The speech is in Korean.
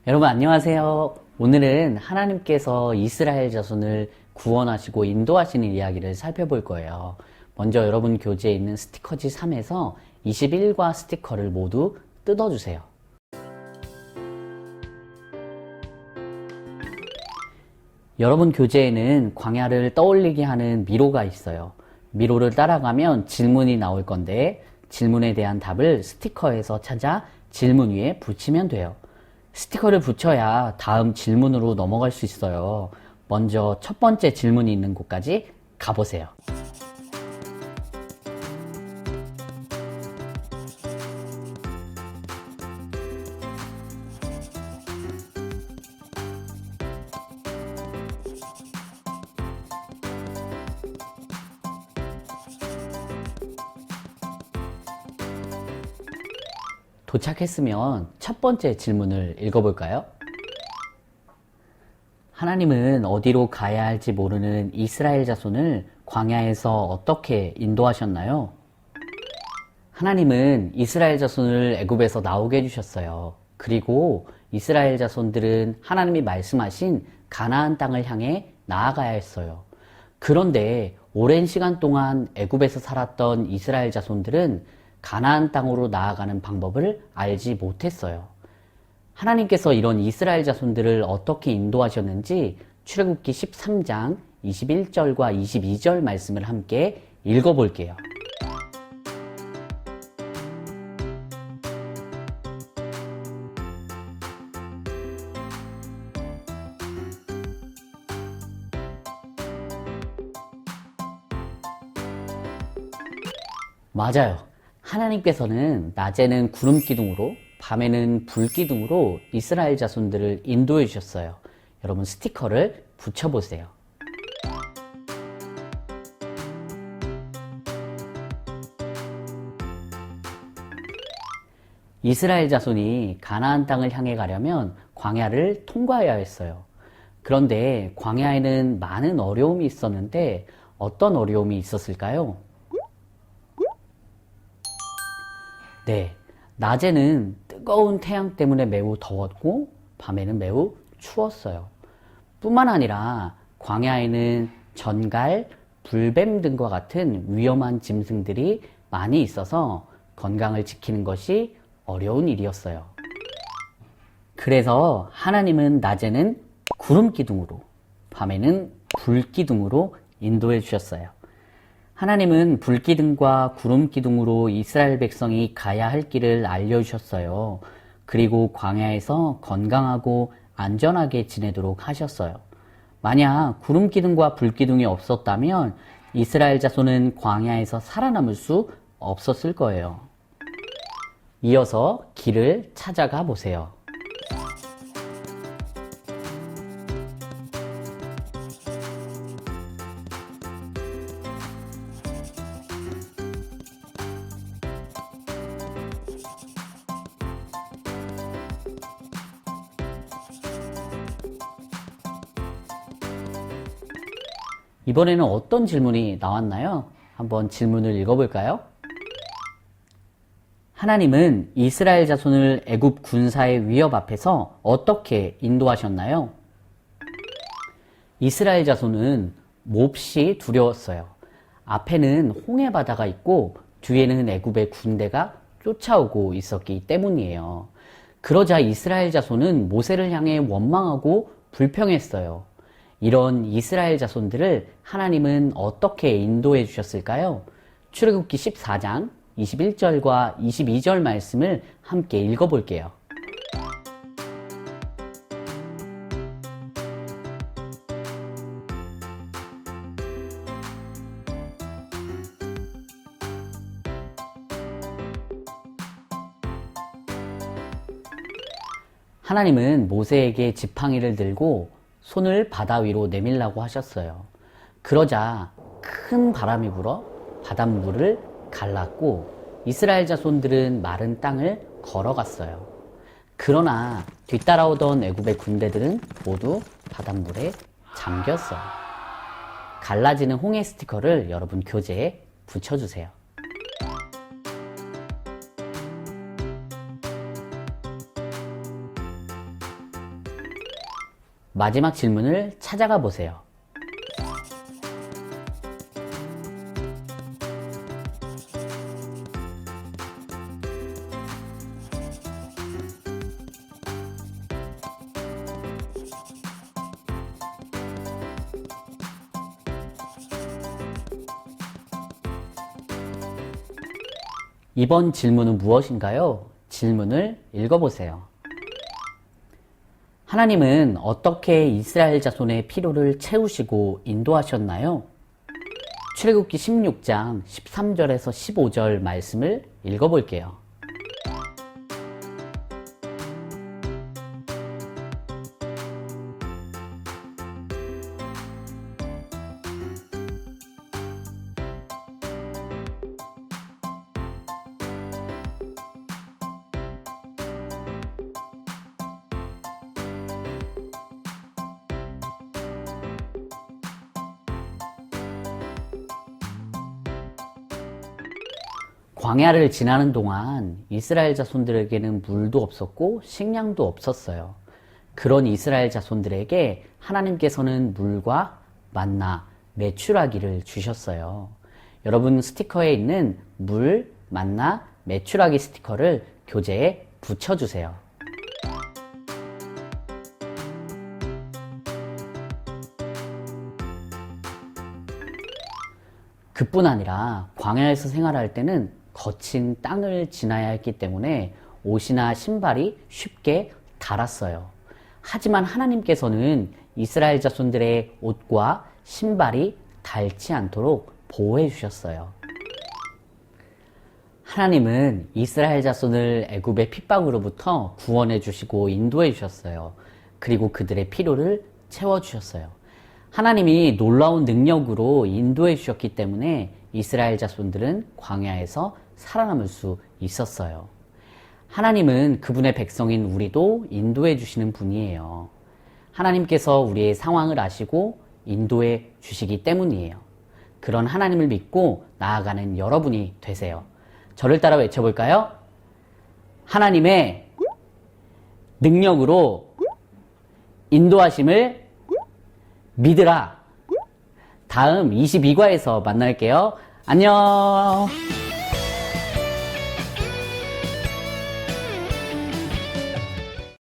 여러분 안녕하세요. 오늘은 하나님께서 이스라엘 자손을 구원하시고 인도하시는 이야기를 살펴볼 거예요. 먼저 여러분 교재에 있는 스티커지 3에서 21과 스티커를 모두 뜯어주세요. 여러분 교재에는 광야를 떠올리게 하는 미로가 있어요. 미로를 따라가면 질문이 나올 건데 질문에 대한 답을 스티커에서 찾아 질문 위에 붙이면 돼요. 스티커를 붙여야 다음 질문으로 넘어갈 수 있어요. 먼저 첫 번째 질문이 있는 곳까지 가보세요. 도착했으면 첫 번째 질문을 읽어볼까요? 하나님은 어디로 가야 할지 모르는 이스라엘 자손을 광야에서 어떻게 인도하셨나요? 하나님은 이스라엘 자손을 애굽에서 나오게 해주셨어요. 그리고 이스라엘 자손들은 하나님이 말씀하신 가나안 땅을 향해 나아가야 했어요. 그런데 오랜 시간 동안 애굽에서 살았던 이스라엘 자손들은 가나안 땅으로 나아가는 방법을 알지 못했어요. 하나님께서 이런 이스라엘 자손들을 어떻게 인도하셨는지 출애굽기 13장 21절과 22절 말씀을 함께 읽어볼게요. 맞아요. 하나님께서는 낮에는 구름 기둥으로 밤에는 불 기둥으로 이스라엘 자손들을 인도해 주셨어요. 여러분 스티커를 붙여보세요. 이스라엘 자손이 가나안 땅을 향해 가려면 광야를 통과해야 했어요. 그런데 광야에는 많은 어려움이 있었는데 어떤 어려움이 있었을까요? 네, 낮에는 뜨거운 태양 때문에 매우 더웠고 밤에는 매우 추웠어요. 뿐만 아니라 광야에는 전갈, 불뱀 등과 같은 위험한 짐승들이 많이 있어서 건강을 지키는 것이 어려운 일이었어요. 그래서 하나님은 낮에는 구름 기둥으로, 밤에는 불 기둥으로 인도해 주셨어요. 하나님은 불기둥과 구름기둥으로 이스라엘 백성이 가야 할 길을 알려주셨어요. 그리고 광야에서 건강하고 안전하게 지내도록 하셨어요. 만약 구름기둥과 불기둥이 없었다면 이스라엘 자손은 광야에서 살아남을 수 없었을 거예요. 이어서 길을 찾아가 보세요. 이번에는 어떤 질문이 나왔나요? 한번 질문을 읽어볼까요? 하나님은 이스라엘 자손을 애굽 군사의 위협 앞에서 어떻게 인도하셨나요? 이스라엘 자손은 몹시 두려웠어요. 앞에는 홍해 바다가 있고 뒤에는 애굽의 군대가 쫓아오고 있었기 때문이에요. 그러자 이스라엘 자손은 모세를 향해 원망하고 불평했어요. 이런 이스라엘 자손들을 하나님은 어떻게 인도해 주셨을까요? 출애굽기 14장 21절과 22절 말씀을 함께 읽어볼게요. 하나님은 모세에게 지팡이를 들고 손을 바다 위로 내밀라고 하셨어요. 그러자 큰 바람이 불어 바닷물을 갈랐고 이스라엘 자손들은 마른 땅을 걸어갔어요. 그러나 뒤따라오던 애굽의 군대들은 모두 바닷물에 잠겼어요. 갈라지는 홍해 스티커를 여러분 교재에 붙여주세요. 마지막 질문을 찾아가 보세요. 이번 질문은 무엇인가요? 질문을 읽어보세요. 하나님은 어떻게 이스라엘 자손의 필요를 채우시고 인도하셨나요? 출애굽기 16장 13절에서 15절 말씀을 읽어볼게요. 광야를 지나는 동안 이스라엘 자손들에게는 물도 없었고 식량도 없었어요. 그런 이스라엘 자손들에게 하나님께서는 물과 만나, 메추라기를 주셨어요. 여러분 스티커에 있는 물, 만나, 메추라기 스티커를 교재에 붙여주세요. 그뿐 아니라 광야에서 생활할 때는 거친 땅을 지나야 했기 때문에 옷이나 신발이 쉽게 닳았어요. 하지만 하나님께서는 이스라엘 자손들의 옷과 신발이 닳지 않도록 보호해 주셨어요. 하나님은 이스라엘 자손을 애굽의 핍박으로부터 구원해 주시고 인도해 주셨어요. 그리고 그들의 필요를 채워 주셨어요. 하나님이 놀라운 능력으로 인도해 주셨기 때문에 이스라엘 자손들은 광야에서 살아남을 수 있었어요. 하나님은 그분의 백성인 우리도 인도해 주시는 분이에요. 하나님께서 우리의 상황을 아시고 인도해 주시기 때문이에요. 그런 하나님을 믿고 나아가는 여러분이 되세요. 저를 따라 외쳐볼까요? 하나님의 능력으로 인도하심을 믿으라. 다음 22과에서 만날게요. 안녕.